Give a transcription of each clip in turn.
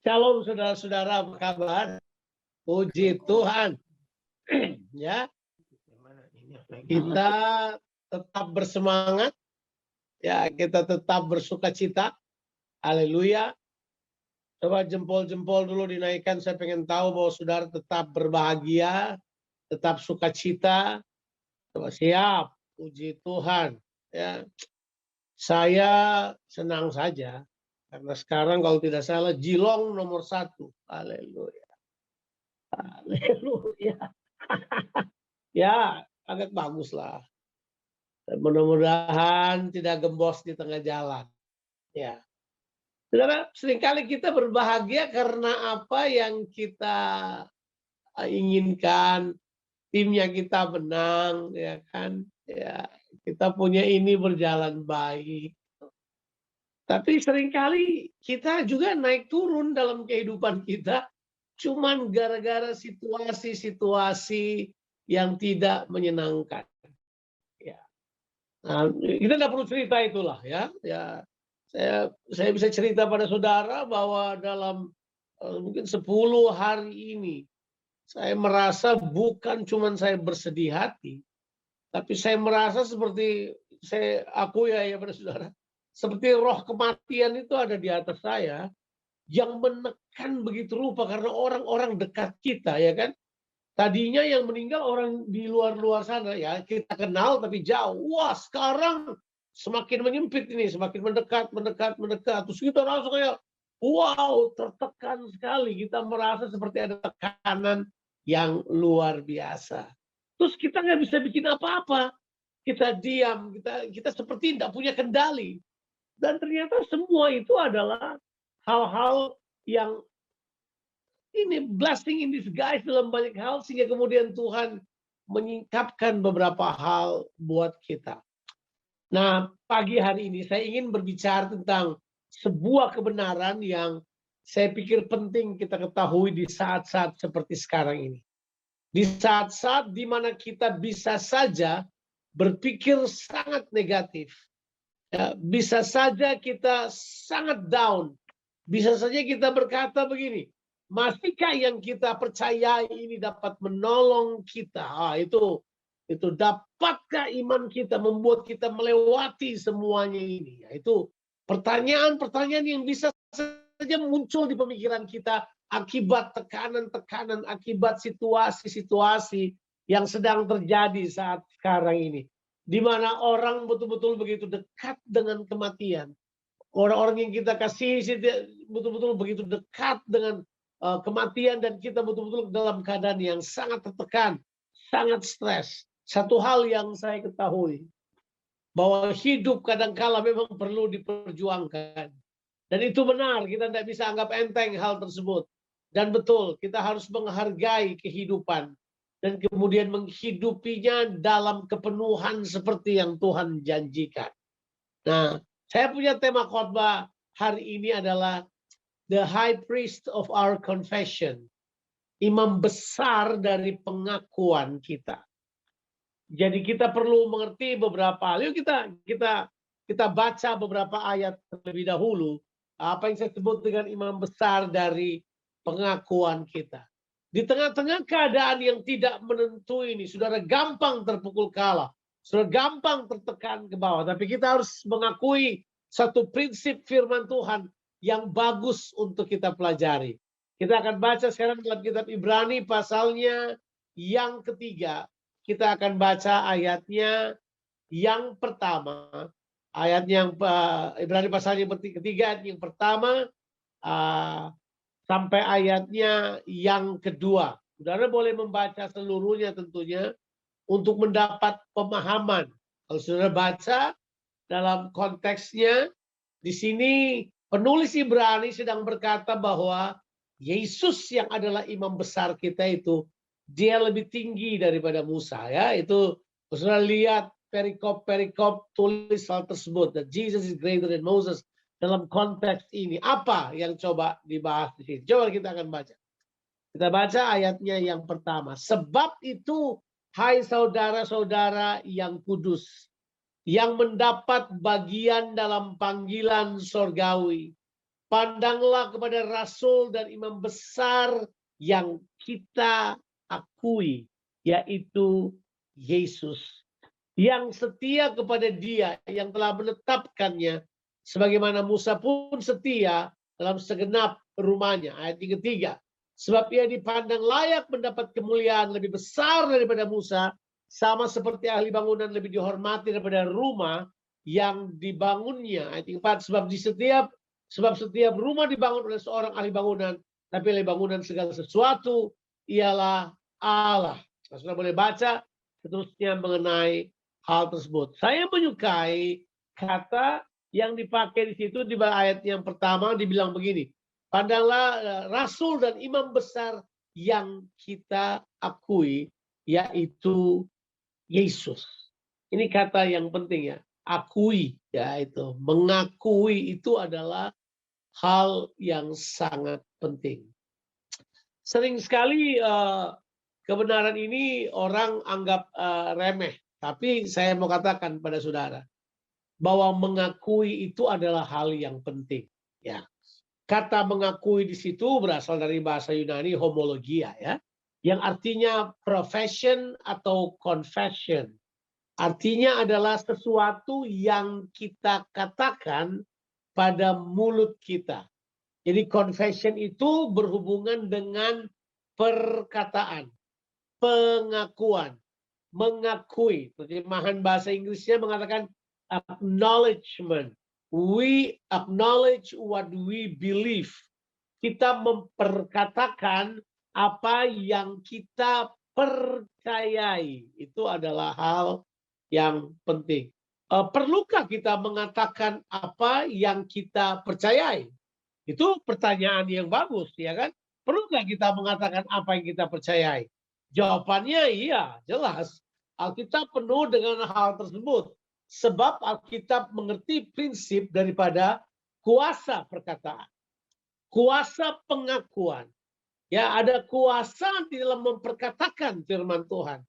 Shalom saudara-saudara, apa kabar? Puji Tuhan. Ya, kita tetap bersemangat, ya, kita tetap bersukacita. Haleluya. Coba jempol-jempol dulu dinaikkan, saya pengen tahu bahwa saudara tetap berbahagia, tetap sukacita. Coba siap, puji Tuhan. Ya, saya senang saja karena sekarang kalau tidak salah Jilong nomor 1. Haleluya. Haleluya. Ya, agak bagus lah. Mudah-mudahan tidak gembos di tengah jalan. Ya, saudara, seringkali kita berbahagia karena apa yang kita inginkan, timnya kita menang, ya kan? Ya, kita punya ini berjalan baik. Tapi seringkali kita juga naik turun dalam kehidupan kita, cuman gara-gara situasi-situasi yang tidak menyenangkan. Ya. Nah, kita tidak perlu cerita itulah ya. Ya, saya bisa cerita pada saudara bahwa dalam mungkin 10 hari ini saya merasa bukan cuma saya bersedih hati, tapi saya merasa seperti saya akui ya pada saudara, seperti roh kematian itu ada di atas saya yang menekan begitu rupa karena orang-orang dekat kita, ya kan. Tadinya yang meninggal orang di luar-luar sana ya, kita kenal tapi jauh. Wah, sekarang semakin menyempit ini, semakin mendekat. Terus kita langsung kayak, wow, tertekan sekali. Kita merasa seperti ada tekanan yang luar biasa. Terus kita nggak bisa bikin apa-apa. Kita diam, kita seperti tidak punya kendali. Dan ternyata semua itu adalah hal-hal yang ini blessing in disguise dalam banyak hal sehingga kemudian Tuhan menyingkapkan beberapa hal buat kita. Nah, pagi hari ini saya ingin berbicara tentang sebuah kebenaran yang saya pikir penting kita ketahui di saat-saat seperti sekarang ini. Di saat-saat di mana kita bisa saja berpikir sangat negatif. Ya, bisa saja kita sangat down. Bisa saja kita berkata begini, masihkah yang kita percayai ini dapat menolong kita? Itu dapatkah iman kita membuat kita melewati semuanya ini? Itu pertanyaan-pertanyaan yang bisa saja muncul di pemikiran kita akibat tekanan-tekanan, akibat situasi-situasi yang sedang terjadi saat sekarang ini. Di mana orang betul-betul begitu dekat dengan kematian. Orang-orang yang kita kasih betul-betul begitu dekat dengan kematian dan kita betul-betul dalam keadaan yang sangat tertekan, sangat stres. Satu hal yang saya ketahui, bahwa hidup kadangkala memang perlu diperjuangkan. Dan itu benar, kita tidak bisa anggap enteng hal tersebut. Dan betul, kita harus menghargai kehidupan dan kemudian menghidupinya dalam kepenuhan seperti yang Tuhan janjikan. Nah, saya punya tema khotbah hari ini adalah The High Priest of Our Confession. Imam besar dari pengakuan kita. Jadi kita perlu mengerti beberapa hal. Yuk kita baca beberapa ayat terlebih dahulu. Apa yang saya sebut dengan imam besar dari pengakuan kita. Di tengah-tengah keadaan yang tidak menentu ini, saudara gampang terpukul kalah. Saudara gampang tertekan ke bawah. Tapi kita harus mengakui satu prinsip firman Tuhan yang bagus untuk kita pelajari. Kita akan baca sekarang dalam kitab Ibrani pasalnya yang ketiga. Kita akan baca ayatnya yang pertama. Ayatnya yang Ibrani pasalnya yang ketiga, yang pertama sampai ayatnya yang kedua. Saudara boleh membaca seluruhnya tentunya untuk mendapat pemahaman. Kalau saudara baca dalam konteksnya, di sini penulis Ibrani sedang berkata bahwa Yesus yang adalah imam besar kita itu, dia lebih tinggi daripada Musa. Ya, itu saudara lihat perikop-perikop tulis hal tersebut. That Jesus is greater than Moses. Dalam konteks ini, apa yang coba dibahas di sini? Coba kita akan baca. Kita baca ayatnya yang pertama. Sebab itu, hai saudara-saudara yang kudus, yang mendapat bagian dalam panggilan sorgawi, Pandanglah kepada rasul dan imam besar yang kita akui, yaitu Yesus, yang setia kepada Dia yang telah menetapkannya, sebagaimana Musa pun setia dalam segenap rumahnya. Ayat yang ketiga. Sebab ia dipandang layak mendapat kemuliaan lebih besar daripada Musa, sama seperti ahli bangunan lebih dihormati daripada rumah yang dibangunnya. Ayat yang keempat. Sebab setiap rumah dibangun oleh seorang ahli bangunan, tapi ahli bangunan segala sesuatu ialah Allah. Saudara boleh baca seterusnya mengenai hal tersebut. Saya menyukai kata yang dipakai di situ di ayat yang pertama dibilang begini. Pandanglah rasul dan imam besar yang kita akui, yaitu Yesus. Ini kata yang penting ya. Akui, ya itu. Mengakui itu adalah hal yang sangat penting. Sering sekali kebenaran ini orang anggap remeh. Tapi saya mau katakan pada saudara, bahwa mengakui itu adalah hal yang penting. Ya. Kata mengakui di situ berasal dari bahasa Yunani homologia, ya, yang artinya profession atau confession. Artinya adalah sesuatu yang kita katakan pada mulut kita. Jadi confession itu berhubungan dengan perkataan, pengakuan, mengakui. Terjemahan bahasa Inggrisnya mengatakan acknowledgement. We acknowledge what we believe. Kita memperkatakan apa yang kita percayai. Itu adalah hal yang penting. Perlukah kita mengatakan apa yang kita percayai? Itu pertanyaan yang bagus, ya kan? Perlukah kita mengatakan apa yang kita percayai? Jawabannya iya, jelas. Alkitab penuh dengan hal tersebut. Sebab Alkitab mengerti prinsip daripada kuasa perkataan. Kuasa pengakuan. Ya, ada kuasa di dalam memperkatakan firman Tuhan.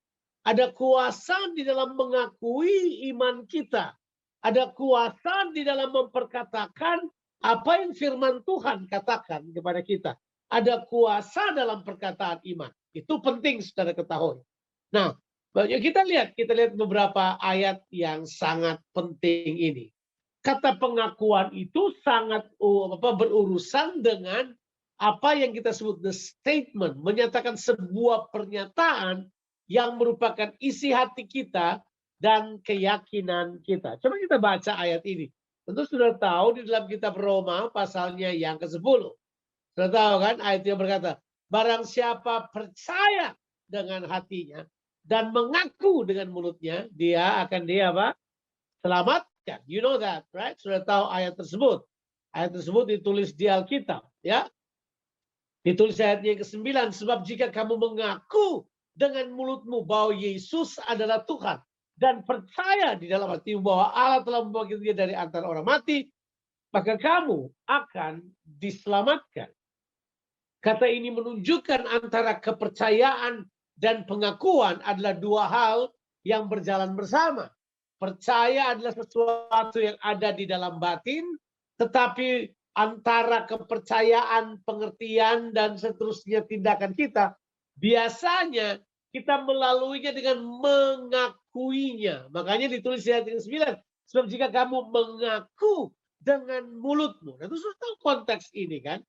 Ada kuasa di dalam mengakui iman kita. Ada kuasa di dalam memperkatakan apa yang firman Tuhan katakan kepada kita. Ada kuasa dalam perkataan iman. Itu penting saudara ketahui. Nah, kita lihat beberapa ayat yang sangat penting ini. Kata pengakuan itu sangat berurusan dengan apa yang kita sebut the statement, menyatakan sebuah pernyataan yang merupakan isi hati kita dan keyakinan kita. Coba kita baca ayat ini. Tentu sudah tahu di dalam kitab Roma pasalnya yang ke-10. Sudah tahu kan ayatnya berkata, barang siapa percaya dengan hatinya dan mengaku dengan mulutnya, dia akan selamatkan. You know that, right? Sudah tahu ayat tersebut. Ayat tersebut ditulis di Alkitab, ya. Ditulis ayatnya yang ke-9, sebab jika kamu mengaku dengan mulutmu bahwa Yesus adalah Tuhan dan percaya di dalam hatimu bahwa Allah telah membangkitkan dia dari antara orang mati, maka kamu akan diselamatkan. Kata ini menunjukkan antara kepercayaan dan pengakuan adalah dua hal yang berjalan bersama. Percaya adalah sesuatu yang ada di dalam batin, tetapi antara kepercayaan, pengertian, dan seterusnya tindakan kita, biasanya kita melaluinya dengan mengakuinya. Makanya ditulis di ayat yang 9, sebab jika kamu mengaku dengan mulutmu. Nah, itu sudah tahu konteks ini kan.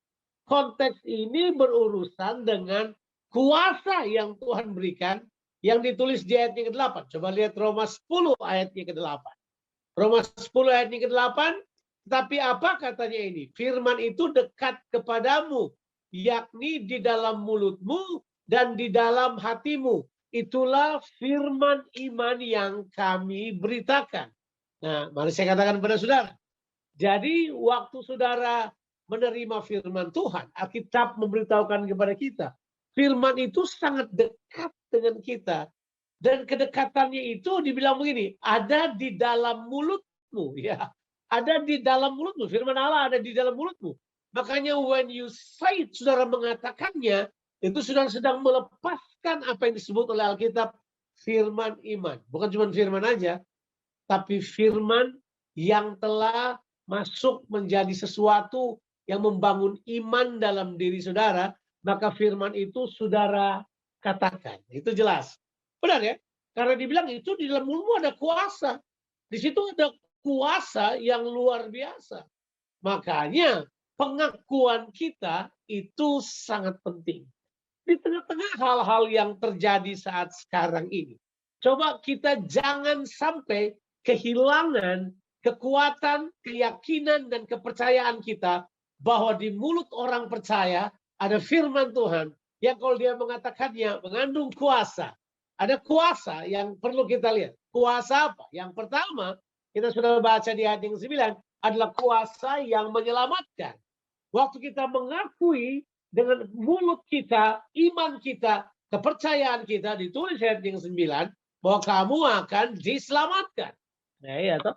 Konteks ini berurusan dengan kuasa yang Tuhan berikan, yang ditulis di ayat yang ke-8. Coba lihat Roma 10 ayat yang ke-8. Roma 10 ayat yang ke-8. Tapi apa katanya ini? Firman itu dekat kepadamu, yakni di dalam mulutmu dan di dalam hatimu. Itulah firman iman yang kami beritakan. Nah, mari saya katakan kepada saudara. Jadi waktu saudara menerima firman Tuhan, Alkitab memberitahukan kepada kita, firman itu sangat dekat dengan kita. Dan kedekatannya itu dibilang begini, ada di dalam mulutmu. Ya, ada di dalam mulutmu. Firman Allah ada di dalam mulutmu. Makanya when you say it, saudara mengatakannya, itu saudara sedang melepaskan apa yang disebut oleh Alkitab firman iman. Bukan cuma firman aja, tapi firman yang telah masuk menjadi sesuatu yang membangun iman dalam diri saudara, maka firman itu saudara katakan. Itu jelas. Benar ya? Karena dibilang itu di dalam mulutmu ada kuasa. Di situ ada kuasa yang luar biasa. Makanya pengakuan kita itu sangat penting. Di tengah-tengah hal-hal yang terjadi saat sekarang ini. Coba kita jangan sampai kehilangan kekuatan, keyakinan, dan kepercayaan kita bahwa di mulut orang percaya ada firman Tuhan yang kalau dia mengatakannya mengandung kuasa. Ada kuasa yang perlu kita lihat. Kuasa apa? Yang pertama, kita sudah baca di ayat yang 9, adalah kuasa yang menyelamatkan. Waktu kita mengakui dengan mulut kita, iman kita, kepercayaan kita, ditulis ayat yang 9, bahwa kamu akan diselamatkan. Nah, iya toh.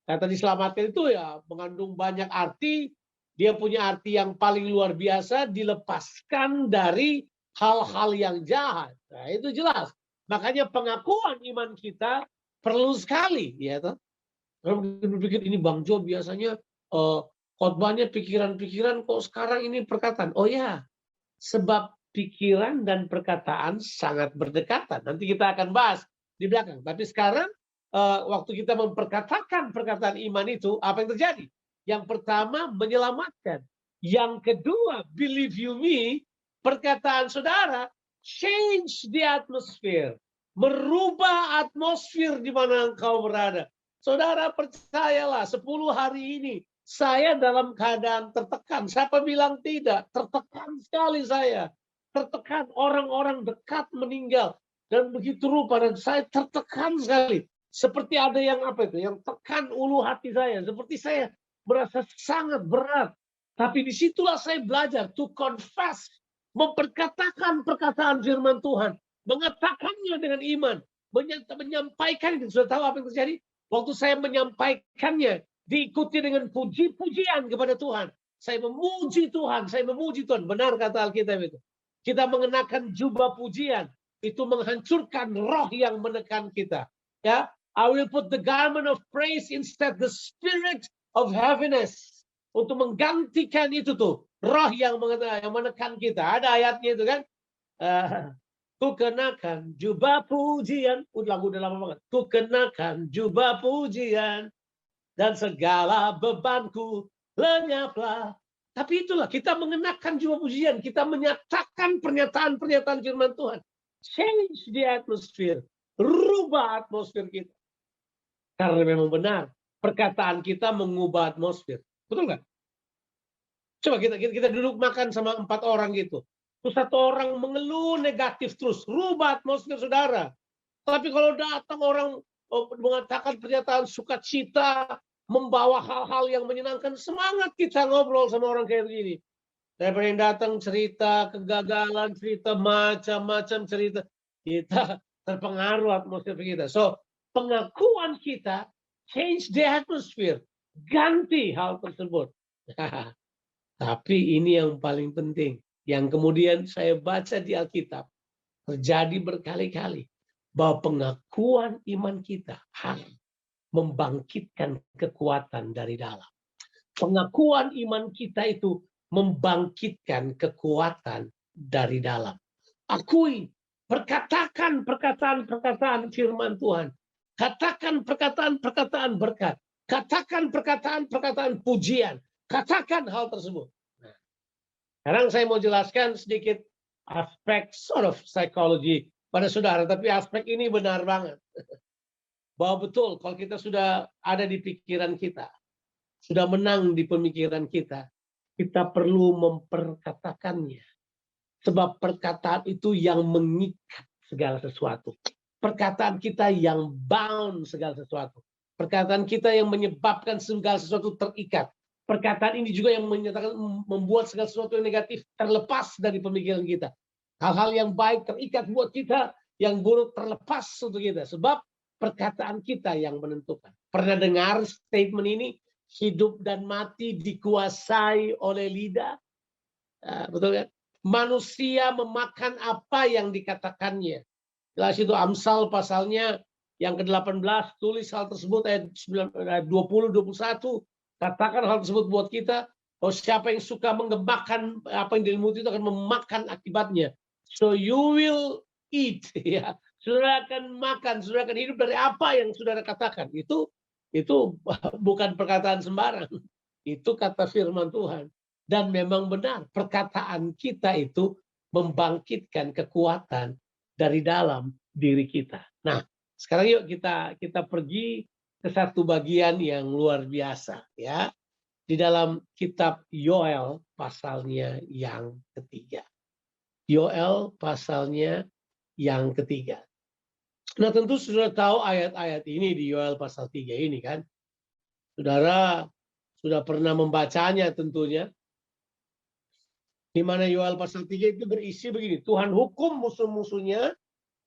Kata diselamatkan itu ya mengandung banyak arti. Dia punya arti yang paling luar biasa, dilepaskan dari hal-hal yang jahat. Nah, itu jelas. Makanya pengakuan iman kita perlu sekali, ya toh. Kalau berpikir ini Bang Jo biasanya khotbahnya pikiran-pikiran, kok sekarang ini perkataan. Oh ya, sebab pikiran dan perkataan sangat berdekatan. Nanti kita akan bahas di belakang. Tapi sekarang waktu kita memperkatakan perkataan iman itu, apa yang terjadi? Yang pertama menyelamatkan. Yang kedua, believe you me, perkataan saudara change the atmosphere. Merubah atmosfer di mana engkau berada. Saudara percayalah, 10 hari ini saya dalam keadaan tertekan. Siapa bilang tidak? Tertekan sekali saya. Tertekan, orang-orang dekat meninggal. Dan begitu rupa, dan saya tertekan sekali. Seperti ada yang apa itu? Yang tekan ulu hati saya. Seperti saya merasa sangat berat. Tapi disitulah saya belajar to confess. Memperkatakan perkataan firman Tuhan. Mengatakannya dengan iman. Menyampaikan itu. Sudah tahu apa yang terjadi? Waktu saya menyampaikannya, diikuti dengan puji-pujian kepada Tuhan. Saya memuji Tuhan, saya memuji Tuhan. Benar kata Alkitab itu. Kita mengenakan jubah pujian, itu menghancurkan roh yang menekan kita. Ya, I will put the garment of praise instead the spirit of heaviness. Untuk menggantikan itu tuh, roh yang menekan kita. Ada ayatnya itu kan. Ku kenakan jubah pujian. Lagu udah lama banget. Ku kenakan jubah pujian. Dan segala bebanku lenyaplah. Tapi itulah, kita mengenakan jubah pujian. Kita menyatakan pernyataan-pernyataan firman Tuhan. Change the atmosphere. Rubah atmosfer kita. Karena memang benar. Perkataan kita mengubah atmosfer. Betul nggak? Coba kita duduk makan sama 4 orang gitu. Terus 1 orang mengeluh negatif terus. Rubah atmosfer saudara. Tapi kalau datang orang mengatakan pernyataan sukacita, membawa hal-hal yang menyenangkan, semangat kita ngobrol sama orang kayak begini. Daripada yang datang cerita kegagalan, cerita macam-macam cerita, kita terpengaruh atmosfer kita. So, pengakuan kita change the atmosphere. Ganti hal tersebut. Tapi ini yang paling penting. Yang kemudian saya baca di Alkitab, terjadi berkali-kali. Bahwa pengakuan iman kita membangkitkan kekuatan dari dalam. Pengakuan iman kita itu membangkitkan kekuatan dari dalam. Akui, perkatakan perkataan-perkataan firman Tuhan. Katakan perkataan-perkataan berkat. Katakan perkataan-perkataan pujian. Katakan hal tersebut. Nah, sekarang saya mau jelaskan sedikit aspek sort of psychology pada saudara. Tapi aspek ini benar banget. Bahwa betul kalau kita sudah ada di pikiran kita. Sudah menang di pemikiran kita. Kita perlu memperkatakannya. Sebab perkataan itu yang mengikat segala sesuatu. Perkataan kita yang bound segala sesuatu. Perkataan kita yang menyebabkan segala sesuatu terikat. Perkataan ini juga yang menyatakan membuat segala sesuatu yang negatif terlepas dari pemikiran kita. Hal-hal yang baik terikat buat kita, yang buruk terlepas untuk kita. Sebab perkataan kita yang menentukan. Pernah dengar statement ini? Hidup dan mati dikuasai oleh lidah. Betul kan? Manusia memakan apa yang dikatakannya. Jelas itu Amsal pasalnya yang ke-18 tulis hal tersebut ayat 20-21. Katakan hal tersebut buat kita. Oh, siapa yang suka mengemakan apa yang dilimuti itu akan memakan akibatnya. So you will eat, ya. Saudara akan makan, saudara akan hidup dari apa yang saudara katakan. Itu bukan perkataan sembarang. Itu kata firman Tuhan. Dan memang benar, perkataan kita itu membangkitkan kekuatan dari dalam diri kita. Nah, sekarang yuk kita pergi ke satu bagian yang luar biasa, ya. Di dalam kitab Yoel pasalnya yang ketiga. Yoel pasalnya yang ketiga. Nah, tentu sudah tahu ayat-ayat ini di Yoel pasal 3 ini kan. Saudara sudah pernah membacanya tentunya. Di mana Yoel pasal 3 itu berisi begini. Tuhan hukum musuh-musuhnya,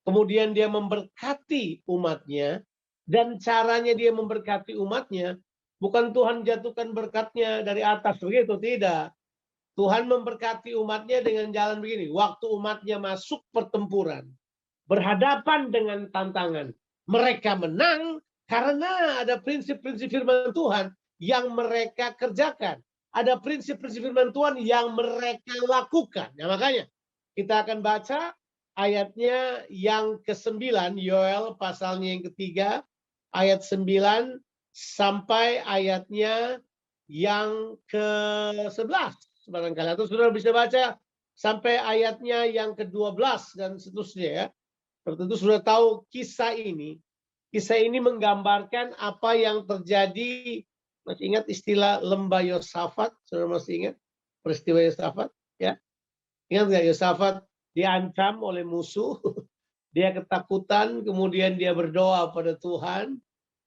kemudian dia memberkati umatnya, dan caranya dia memberkati umatnya, bukan Tuhan jatuhkan berkatnya dari atas begitu, tidak. Tuhan memberkati umatnya dengan jalan begini. Waktu umatnya masuk pertempuran, berhadapan dengan tantangan, mereka menang karena ada prinsip-prinsip firman Tuhan yang mereka kerjakan. Ada prinsip-prinsip firman Tuhan yang mereka lakukan. Nah, makanya kita akan baca ayatnya yang ke-9, Yoel pasalnya yang ketiga, ayat 9 sampai ayatnya yang ke-11. Barangkali atau saudara bisa baca sampai ayatnya yang ke-12 dan seterusnya, ya. Tentu sudah tahu kisah ini. Kisah ini menggambarkan apa yang terjadi. Masih ingat istilah lembah Yosafat? Saudara masih ingat peristiwa Yosafat? Ya, ingat nggak Yosafat diancam oleh musuh? Dia ketakutan, kemudian dia berdoa pada Tuhan.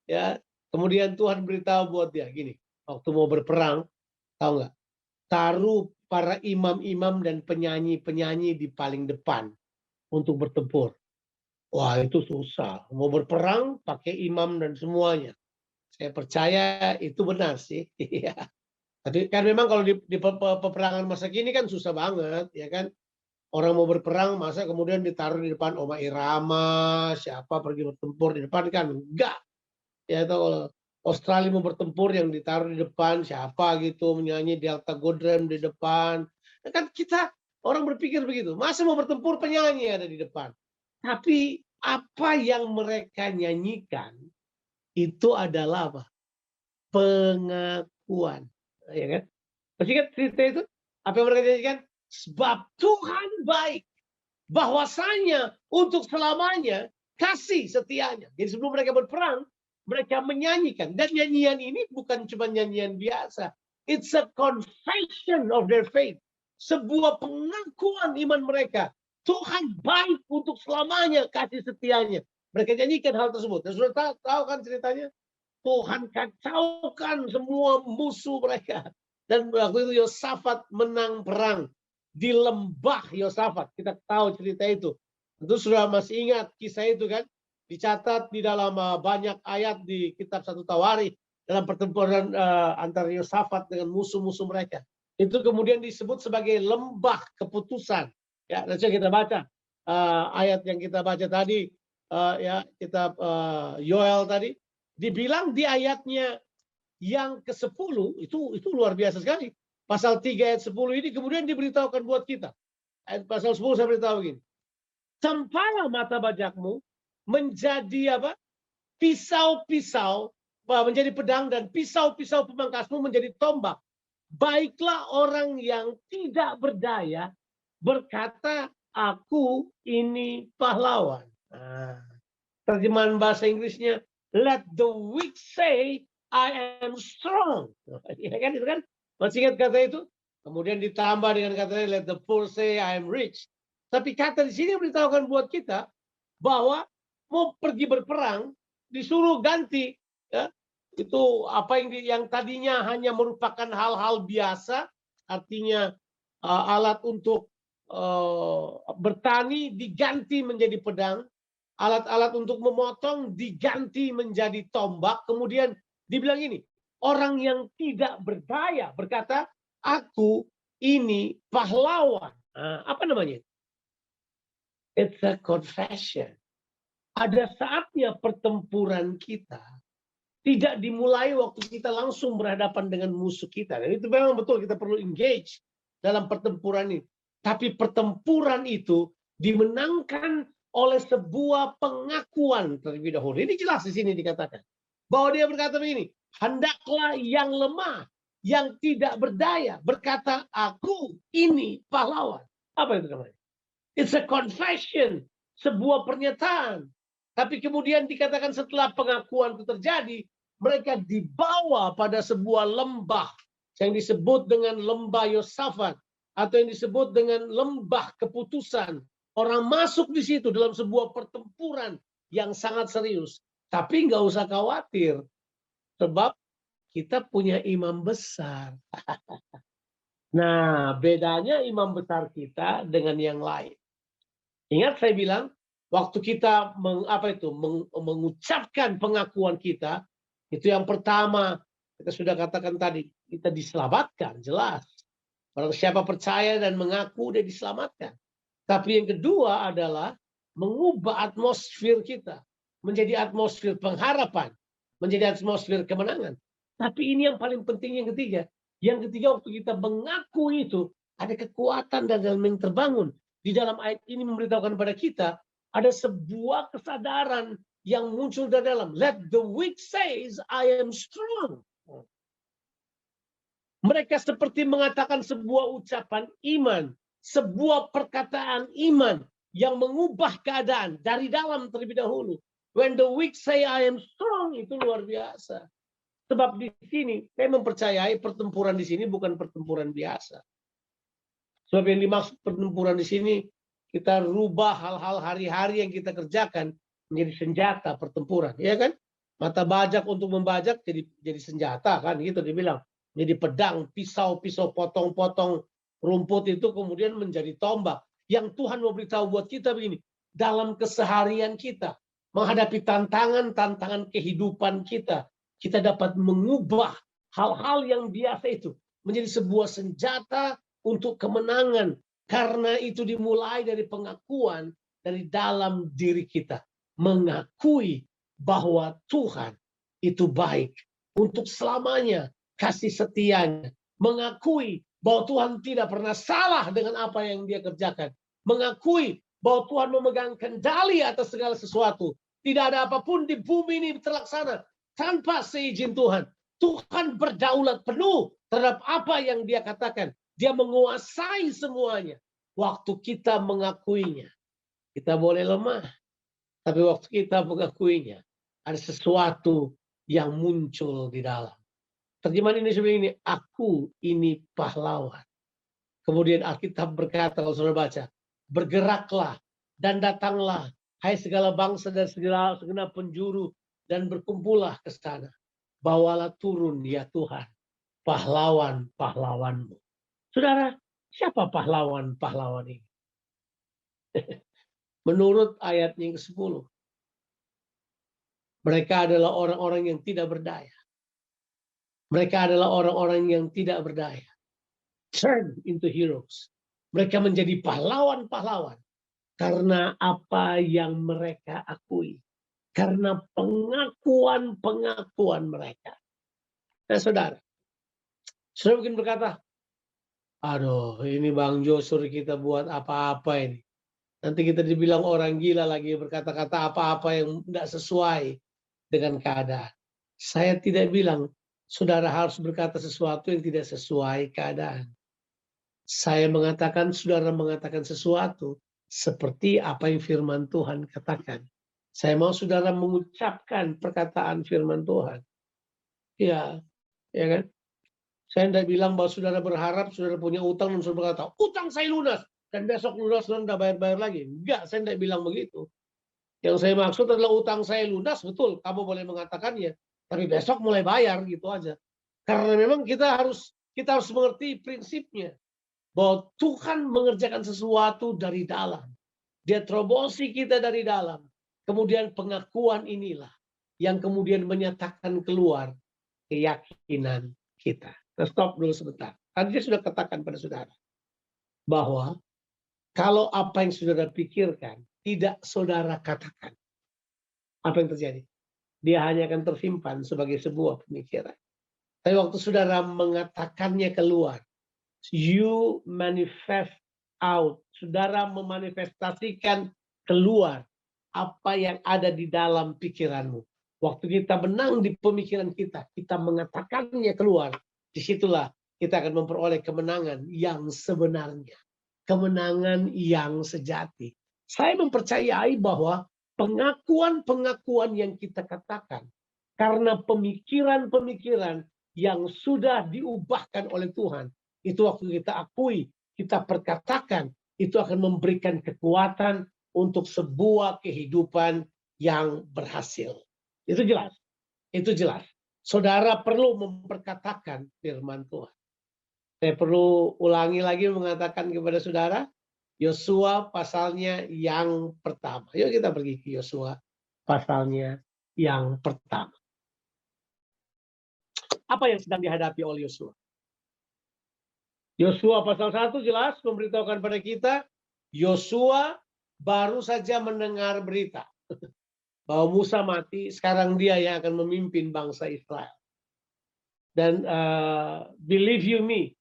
Ya, kemudian Tuhan beritahu buat dia gini. Waktu mau berperang, tahu nggak? Taruh para imam-imam dan penyanyi-penyanyi di paling depan untuk bertempur. Wah, itu susah. Mau berperang pakai imam dan semuanya. Saya percaya itu benar sih. Tapi kan memang kalau di peperangan masa kini kan susah banget, ya kan. Orang mau berperang masa kemudian ditaruh di depan Oma Irama, siapa pergi bertempur di depan kan? Enggak. Ya, itu kalau Australia mau bertempur yang ditaruh di depan siapa gitu, menyanyi Delta Godrem di depan. Kan kita orang berpikir begitu. Masa mau bertempur penyanyi ada di depan. Tapi apa yang mereka nyanyikan itu adalah apa? Pengakuan. Ya kan? Masih ingat cerita itu? Apa yang mereka nyanyikan? Sebab Tuhan baik. Bahwasanya untuk selamanya kasih setianya. Jadi sebelum mereka berperang, mereka menyanyikan. Dan nyanyian ini bukan cuma nyanyian biasa. It's a confession of their faith. Sebuah pengakuan iman mereka. Tuhan baik untuk selamanya kasih setianya. Mereka nyanyikan hal tersebut. Dan sudah tahu kan ceritanya? Tuhan kacaukan semua musuh mereka. Dan waktu itu Yosafat menang perang di lembah Yosafat. Kita tahu cerita itu. Tentu sudah masih ingat kisah itu kan. Dicatat di dalam banyak ayat di kitab 1 Tawarikh dalam pertempuran antara Yosafat dengan musuh-musuh mereka. Itu kemudian disebut sebagai lembah keputusan. Ya, nanti kita baca ayat yang kita baca tadi, ya kitab Yoel tadi. Dibilang di ayatnya yang ke-10 itu luar biasa sekali. Pasal 3 ayat 10 ini kemudian diberitahukan buat kita. Ayat pasal 10 saya beritahu begini. Tampalah mata bajakmu menjadi apa? Pisau-pisau, menjadi pedang, dan pisau-pisau pemangkasmu menjadi tombak. Baiklah orang yang tidak berdaya berkata, aku ini pahlawan. Nah, terjemahan bahasa Inggrisnya, let the weak say, I am strong. Ya kan, itu kan? Masih ingat kata itu? Kemudian ditambah dengan kata, let the poor say, I am rich. Tapi kata di sini beritahukan buat kita bahwa mau pergi berperang, disuruh ganti. Ya, itu apa yang tadinya hanya merupakan hal-hal biasa, artinya alat untuk bertani diganti menjadi pedang. Alat-alat untuk memotong diganti menjadi tombak. Kemudian dibilang ini, orang yang tidak berdaya berkata, aku ini pahlawan. Apa namanya? It's a confession. Ada saatnya pertempuran kita tidak dimulai waktu kita langsung berhadapan dengan musuh kita. Dan itu memang betul, kita perlu engage dalam pertempuran ini. Tapi pertempuran itu dimenangkan oleh sebuah pengakuan terlebih dahulu. Ini jelas di sini dikatakan. Bahwa dia berkata begini, hendaklah yang lemah, yang tidak berdaya, berkata, aku ini pahlawan. Apa itu namanya? It's a confession, sebuah pernyataan. Tapi kemudian dikatakan setelah pengakuan itu terjadi, mereka dibawa pada sebuah lembah yang disebut dengan lembah Yosafat atau yang disebut dengan lembah keputusan. Orang masuk di situ dalam sebuah pertempuran yang sangat serius. Tapi nggak usah khawatir, sebab kita punya imam besar. Nah, bedanya imam besar kita dengan yang lain. Ingat saya bilang, waktu kita mengucapkan pengakuan kita, itu yang pertama, kita sudah katakan tadi, kita diselamatkan, jelas. Barang siapa percaya dan mengaku, dia diselamatkan. Tapi yang kedua adalah mengubah atmosfer kita, menjadi atmosfer pengharapan, menjadi atmosfer kemenangan. Tapi ini yang paling penting yang ketiga. Yang ketiga, waktu kita mengaku itu, ada kekuatan dan dalam yang terbangun. Di dalam ayat ini memberitahukan kepada kita, ada sebuah kesadaran yang muncul dari dalam. Let the weak says, I am strong. Mereka seperti mengatakan sebuah ucapan iman, sebuah perkataan iman yang mengubah keadaan dari dalam terlebih dahulu. When the weak say I am strong, itu luar biasa. Sebab di sini saya mempercayai pertempuran di sini bukan pertempuran biasa. Sebab yang dimaksud pertempuran di sini, kita rubah hal-hal hari-hari yang kita kerjakan menjadi senjata pertempuran, ya kan? Mata bajak untuk membajak jadi senjata kan, gitu dibilang. Jadi pedang, pisau potong-potong rumput itu kemudian menjadi tombak. Yang Tuhan mau beritahu buat kita begini, dalam keseharian kita, menghadapi tantangan kehidupan kita dapat mengubah hal-hal yang biasa itu menjadi sebuah senjata untuk kemenangan. Karena itu dimulai dari pengakuan dari dalam diri kita. Mengakui bahwa Tuhan itu baik untuk selamanya. Kasih setianya, mengakui bahwa Tuhan tidak pernah salah dengan apa yang dia kerjakan, mengakui bahwa Tuhan memegang kendali atas segala sesuatu, tidak ada apapun di bumi ini terlaksana tanpa seizin Tuhan. Tuhan berdaulat penuh terhadap apa yang dia katakan, dia menguasai semuanya. Waktu kita mengakuinya, kita boleh lemah, tapi waktu kita mengakuinya, ada sesuatu yang muncul di dalam. Terjemahan ini sebenarnya ini, aku ini pahlawan. Kemudian Alkitab berkata, kalau saudara baca, bergeraklah dan datanglah, hai segala bangsa dan segala segenap penjuru, dan berkumpullah ke sana. Bawalah turun ya Tuhan, pahlawan-pahlawanmu. Saudara, siapa pahlawan-pahlawan ini? Menurut ayatnya yang ke-10, mereka adalah orang-orang yang tidak berdaya. Mereka adalah orang-orang yang tidak berdaya. Turn into heroes. Mereka menjadi pahlawan-pahlawan. Karena apa yang mereka akui. Karena pengakuan-pengakuan mereka. Nah saudara mungkin berkata, aduh ini Bang Jo suruh kita buat apa-apa ini. Nanti kita dibilang orang gila lagi berkata-kata apa-apa yang tidak sesuai dengan keadaan. Saya tidak bilang saudara harus berkata sesuatu yang tidak sesuai keadaan. Saya mengatakan saudara mengatakan sesuatu seperti apa yang firman Tuhan katakan. Saya mau saudara mengucapkan perkataan firman Tuhan. Ya kan? Saya tidak bilang bahwa saudara berharap saudara punya utang dan saudara berkata, utang saya lunas. Dan besok lunas dan tidak bayar-bayar lagi. Enggak, saya tidak bilang begitu. Yang saya maksud adalah utang saya lunas, betul. Kamu boleh mengatakannya. Tapi besok mulai bayar gitu aja. Karena memang kita harus mengerti prinsipnya. Bahwa Tuhan mengerjakan sesuatu dari dalam. Dia terobosi kita dari dalam. Kemudian pengakuan inilah yang kemudian menyatakan keluar keyakinan kita. Nah, stop dulu sebentar. Tadi dia sudah katakan pada saudara bahwa kalau apa yang saudara pikirkan tidak saudara katakan, apa yang terjadi? dia hanya akan tersimpan sebagai sebuah pemikiran. Tapi waktu saudara mengatakannya keluar, you manifest out. Saudara memanifestasikan keluar apa yang ada di dalam pikiranmu. Waktu kita menang di pemikiran kita, kita mengatakannya keluar. Disitulah kita akan memperoleh kemenangan yang sebenarnya. Kemenangan yang sejati. Saya mempercayai bahwa pengakuan-pengakuan yang kita katakan, karena pemikiran-pemikiran yang sudah diubahkan oleh Tuhan, itu waktu kita akui, kita perkatakan, itu akan memberikan kekuatan untuk sebuah kehidupan yang berhasil. Itu jelas. Itu jelas. Saudara perlu memperkatakan firman Tuhan. Saya perlu ulangi lagi mengatakan kepada saudara, Yosua pasalnya yang pertama. Yuk kita pergi ke Yosua pasalnya yang pertama. Apa yang sedang dihadapi oleh Yosua? Yosua pasal 1 jelas memberitahukan pada kita, Yosua baru saja mendengar berita bahwa Musa mati, sekarang dia yang akan memimpin bangsa Israel. Dan believe you me,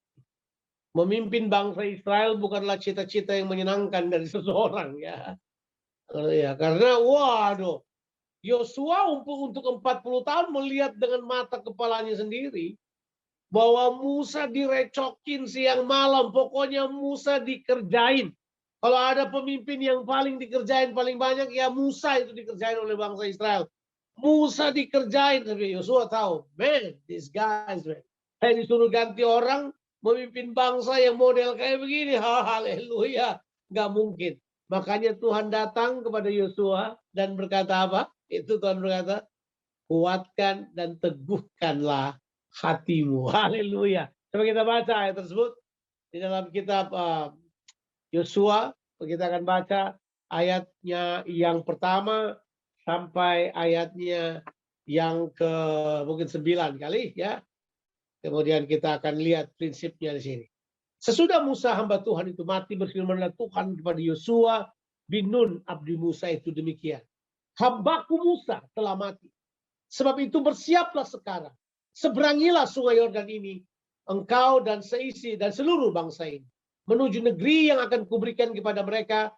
memimpin bangsa Israel bukanlah cita-cita yang menyenangkan dari seseorang ya. Karena waduh, Yosua untuk 40 tahun melihat dengan mata kepalanya sendiri bahwa Musa direcokin siang malam, pokoknya Musa dikerjain. Kalau ada pemimpin yang paling dikerjain paling banyak, ya Musa itu dikerjain oleh bangsa Israel. Musa dikerjain, tapi Yosua tahu, man, these guys, man. Saya disuruh ganti orang, memimpin bangsa yang model kayak begini, haleluya, nggak mungkin. Makanya Tuhan datang kepada Yosua dan berkata apa? Itu Tuhan berkata, kuatkan dan teguhkanlah hatimu. Haleluya. Coba kita baca ayat tersebut di dalam kitab Yosua. Kita akan baca ayatnya yang pertama sampai ayatnya yang ke mungkin 9 kali ya. Kemudian kita akan lihat prinsipnya di sini. Sesudah Musa hamba Tuhan itu mati, berfirmanlah Tuhan kepada Yosua bin Nun abdi Musa itu demikian. Hambaku Musa telah mati. Sebab itu bersiaplah sekarang. Seberangilah sungai Yordan ini, engkau dan seisi dan seluruh bangsa ini, menuju negeri yang akan kuberikan kepada mereka,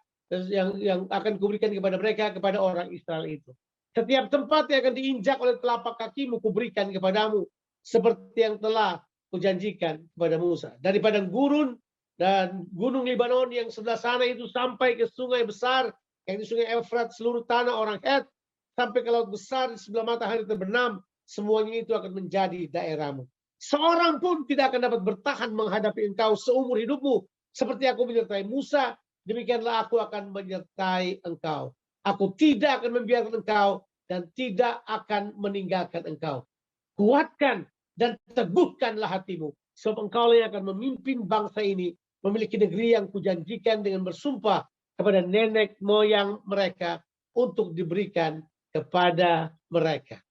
yang akan kuberikan kepada mereka, kepada orang Israel itu. Setiap tempat yang akan diinjak oleh telapak kakimu kuberikan kepadamu, seperti yang telah kujanjikan kepada Musa. Dari padang gurun dan gunung Libanon yang sebelah sana itu sampai ke sungai besar, yang di sungai Efrat, seluruh tanah orang Het, sampai ke laut besar di sebelah matahari terbenam, semuanya itu akan menjadi daerahmu. Seorang pun tidak akan dapat bertahan menghadapi engkau seumur hidupmu. Seperti aku menyertai Musa, demikianlah aku akan menyertai engkau. Aku tidak akan membiarkan engkau dan tidak akan meninggalkan engkau. Kuatkan dan teguhkanlah hatimu, sebab engkau yang akan memimpin bangsa ini, memiliki negeri yang kujanjikan dengan bersumpah kepada nenek moyang mereka untuk diberikan kepada mereka.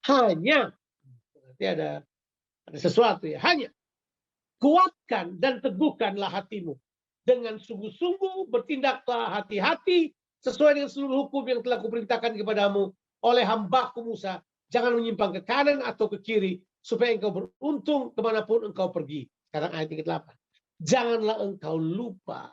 Hanya, berarti ada sesuatu ya, hanya kuatkan dan teguhkanlah hatimu. Dengan sungguh-sungguh bertindaklah hati-hati sesuai dengan seluruh hukum yang telah kuperintahkan kepadamu oleh hambaku Musa. Jangan menyimpang ke kanan atau ke kiri, supaya engkau beruntung kemanapun engkau pergi. Sekarang ayat yang ke-8. Janganlah engkau lupa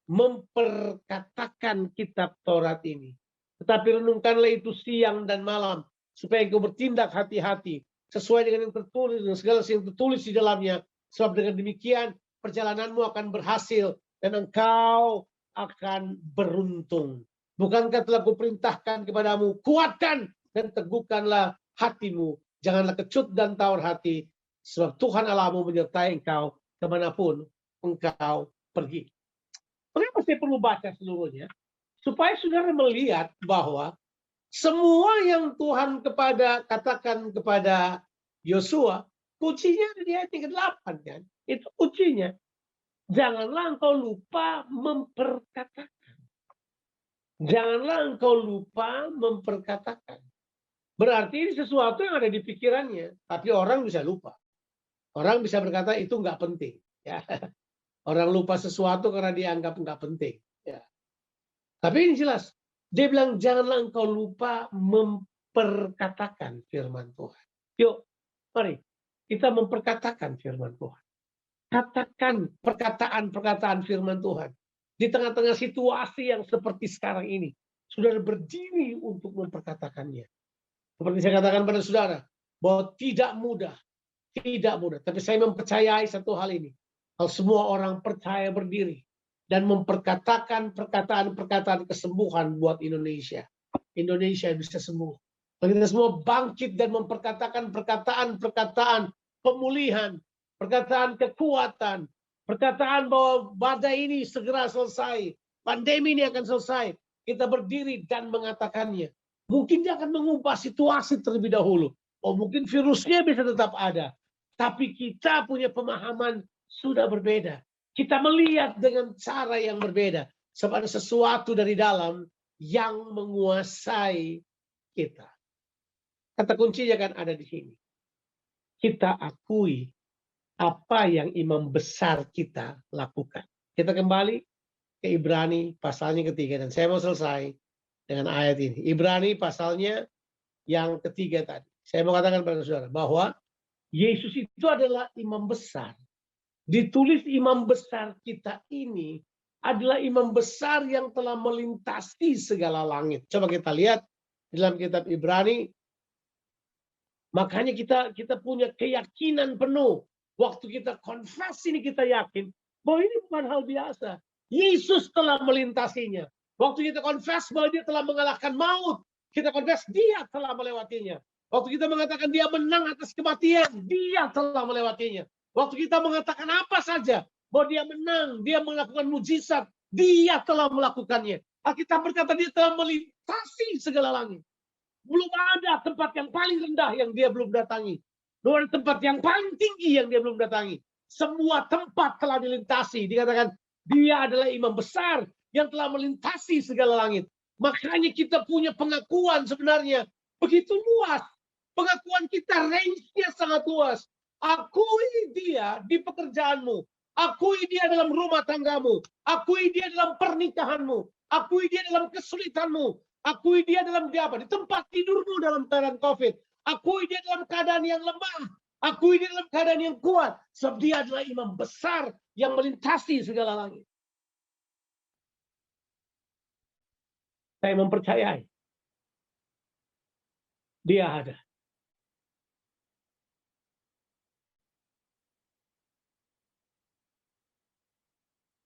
memperkatakan kitab Taurat ini, tetapi renungkanlah itu siang dan malam, supaya engkau bertindak hati-hati sesuai dengan yang tertulis, dengan segala yang tertulis di dalamnya. Sebab dengan demikian perjalananmu akan berhasil dan engkau akan beruntung. Bukankah telah kuperintahkan kepadamu, kuatkan dan teguhkanlah hatimu. Janganlah kecut dan tawar hati, sebab Tuhan Allahmu menyertai engkau kemanapun engkau pergi. Mengapa saya perlu baca seluruhnya? Supaya saudara melihat bahwa semua yang Tuhan katakan kepada Yosua, kuncinya di ayat yang ke-8 kan? Itu kuncinya. Janganlah engkau lupa memperkatakan. Janganlah engkau lupa memperkatakan. Berarti ini sesuatu yang ada di pikirannya, tapi orang bisa lupa. Orang bisa berkata itu nggak penting. Ya. Orang lupa sesuatu karena dianggap nggak penting. Ya. Tapi ini jelas. Dia bilang janganlah engkau lupa memperkatakan firman Tuhan. Yuk, mari kita memperkatakan firman Tuhan. Katakan perkataan-perkataan firman Tuhan. Di tengah-tengah situasi yang seperti sekarang ini, saudara berdiri untuk memperkatakannya. Seperti saya katakan pada saudara, bahwa tidak mudah. Tapi saya mempercayai satu hal ini. Kalau semua orang percaya berdiri dan memperkatakan perkataan-perkataan kesembuhan buat Indonesia. Indonesia bisa sembuh. Kalau kita semua bangkit dan memperkatakan perkataan-perkataan pemulihan, perkataan kekuatan, perkataan bahwa badai ini segera selesai, pandemi ini akan selesai. Kita berdiri dan mengatakannya. Mungkin dia akan mengubah situasi terlebih dahulu. Oh, mungkin virusnya bisa tetap ada. Tapi kita punya pemahaman sudah berbeda. Kita melihat dengan cara yang berbeda. Sebab ada sesuatu dari dalam yang menguasai kita. Kata kuncinya kan ada di sini. Kita akui apa yang imam besar kita lakukan. Kita kembali ke Ibrani pasalnya ketiga. Dan saya mau selesai dengan ayat ini. Ibrani pasalnya yang ketiga tadi. Saya mau katakan pada saudara bahwa Yesus itu adalah imam besar. Ditulis imam besar kita ini adalah imam besar yang telah melintasi segala langit. Coba kita lihat di dalam kitab Ibrani. Makanya kita punya keyakinan penuh. Waktu kita confess ini kita yakin bahwa ini bukan hal biasa. Yesus telah melintasinya. Waktu kita confess bahwa dia telah mengalahkan maut, kita confess dia telah melewatinya. Waktu kita mengatakan dia menang atas kematian, dia telah melewatinya. Waktu kita mengatakan apa saja, bahwa dia menang, dia melakukan mujizat, dia telah melakukannya. Alkitab berkata dia telah melintasi segala langit. Belum ada tempat yang paling rendah yang dia belum datangi. Belum ada tempat yang paling tinggi yang dia belum datangi. Semua tempat telah dilintasi. Dikatakan dia adalah imam besar yang telah melintasi segala langit. Makanya kita punya pengakuan sebenarnya begitu luas. Pengakuan kita range-nya sangat luas. Akui dia di pekerjaanmu. Akui dia dalam rumah tanggamu. Akui dia dalam pernikahanmu. Akui dia dalam kesulitanmu. Akui dia dalam di tempat tidurmu dalam keadaan COVID. Akui dia dalam keadaan yang lemah. Akui dia dalam keadaan yang kuat. Sebab dia adalah imam besar yang melintasi segala langit. Saya mempercayai. Dia ada.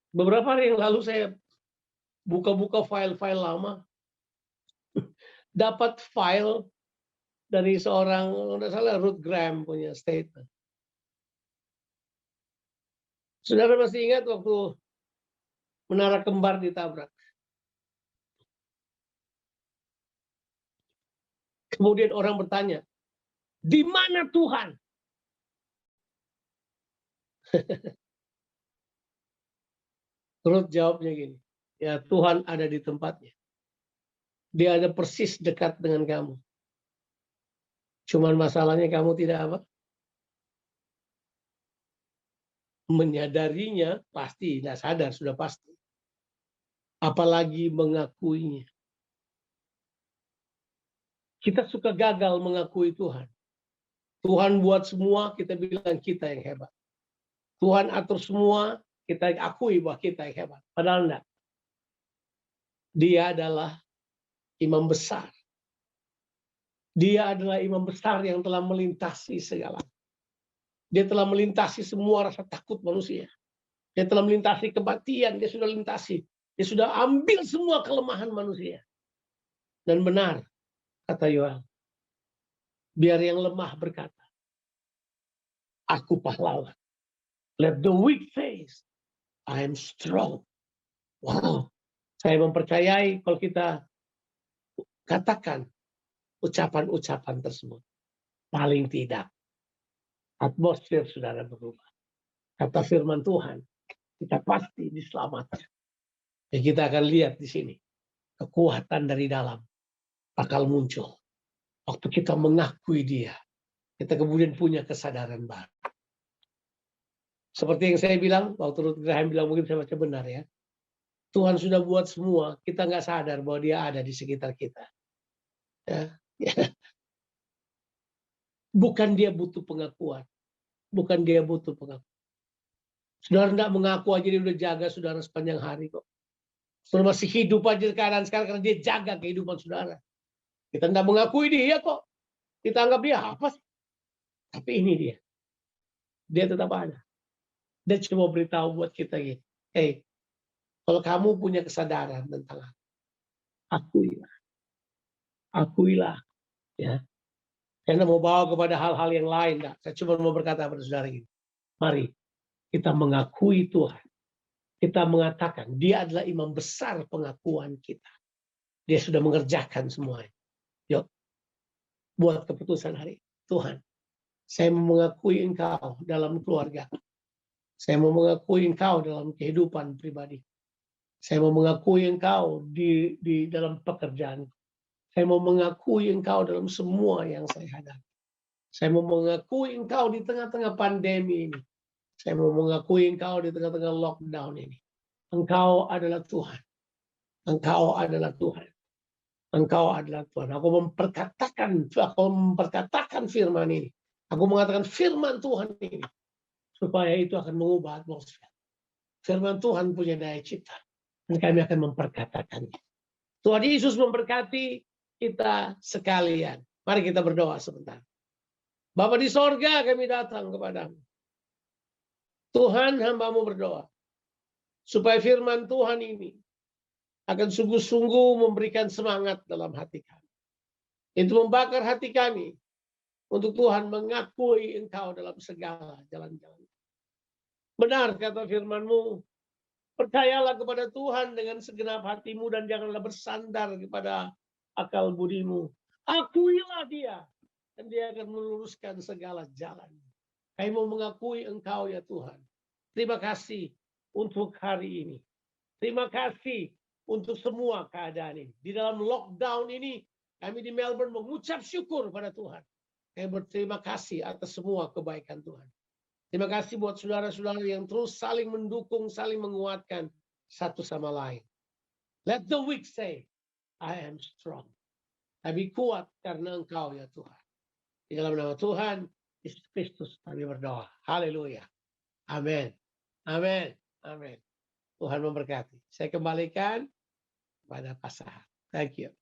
Beberapa hari yang lalu saya buka-buka file-file lama. Dapat file dari seorang, tidak salah Ruth Graham punya statement. Saudara masih ingat waktu menara kembar ditabrak? Kemudian orang bertanya, di mana Tuhan? Ruth jawabnya gini, ya Tuhan ada di tempatnya. Dia ada persis dekat dengan kamu. Cuman masalahnya kamu tidak apa? Menyadarinya pasti, tidak sadar, sudah pasti. Apalagi mengakuinya. Kita suka gagal mengakui Tuhan. Tuhan buat semua, kita bilang kita yang hebat. Tuhan atur semua, kita akui bahwa kita yang hebat. Padahal enggak. Dia adalah imam besar. Dia adalah imam besar yang telah melintasi segala. Dia telah melintasi semua rasa takut manusia. Dia telah melintasi kematian, dia sudah lintasi. Dia sudah ambil semua kelemahan manusia. Dan benar, kata Yoel, biar yang lemah berkata, aku pahlawan. Let the weak say, I am strong. Wow, saya mempercayai kalau kita katakan ucapan-ucapan tersebut. Paling tidak, atmosfer saudara berubah. Kata firman Tuhan, kita pasti diselamatkan. Dan kita akan lihat di sini, kekuatan dari dalam bakal muncul. Waktu kita mengakui dia, kita kemudian punya kesadaran baru. Seperti yang saya bilang, waktu Ruth Graham bilang, mungkin saya baca benar ya. Tuhan sudah buat semua, kita nggak sadar bahwa dia ada di sekitar kita. Ya. Ya, bukan dia butuh pengakuan. Bukan dia butuh pengakuan. Saudara tidak mengaku aja dia udah jaga saudara sepanjang hari kok. Saudara masih hidup aja keadaan sekarang karena dia jaga kehidupan saudara. Kita tidak mengakui dia kok. Kita anggap dia apa sih? Tapi ini dia. Dia tetap ada. Dia cuma beritahu buat kita gitu. Hey, kalau kamu punya kesadaran tentang aku, akuilah. Akuilah. Ya. Saya mau bawa kepada hal-hal yang lain. Enggak. Saya cuma mau berkata kepada saudara ini. Mari kita mengakui Tuhan. Kita mengatakan dia adalah imam besar pengakuan kita. Dia sudah mengerjakan semuanya. Yuk, buat keputusan hari. Tuhan, saya mau mengakui Engkau dalam keluarga. Saya mau mengakui Engkau dalam kehidupan pribadi. Saya mau mengakui Engkau di dalam pekerjaan. Saya mau mengakui Engkau dalam semua yang saya hadapi. Saya mau mengakui Engkau di tengah-tengah pandemi ini. Saya mau mengakui Engkau di tengah-tengah lockdown ini. Engkau adalah Tuhan. Engkau adalah Tuhan. Engkau adalah Tuhan. Aku memperkatakan firman ini. Aku mengatakan firman Tuhan ini. Supaya itu akan mengubah atmosfer. Firman Tuhan punya daya cipta. Dan kami akan memperkatakannya. Tuhan Yesus memberkati kita sekalian. Mari kita berdoa sebentar. Bapa di sorga, kami datang kepadamu. Tuhan, hamba-Mu berdoa. Supaya firman Tuhan ini akan sungguh-sungguh memberikan semangat dalam hati kami. Itu membakar hati kami untuk Tuhan mengakui Engkau dalam segala jalan-jalan. Benar kata firman-Mu, percayalah kepada Tuhan dengan segenap hatimu dan janganlah bersandar kepada akal budimu. Akuilah dia dan dia akan meluruskan segala jalan. Kami mau mengakui Engkau ya Tuhan. Terima kasih untuk hari ini. Terima kasih untuk semua keadaan ini. Di dalam lockdown ini, kami di Melbourne mengucap syukur pada Tuhan. Kami berterima kasih atas semua kebaikan Tuhan. Terima kasih buat saudara-saudara yang terus saling mendukung, saling menguatkan satu sama lain. Let the weak say, I am strong. Kami kuat karena Engkau ya Tuhan. Di dalam nama Tuhan Yesus Kristus kami berdoa. Haleluya. Amin. Amin. Amin. Tuhan memberkati. Saya kembalikan pada Pak Sahar. Thank you.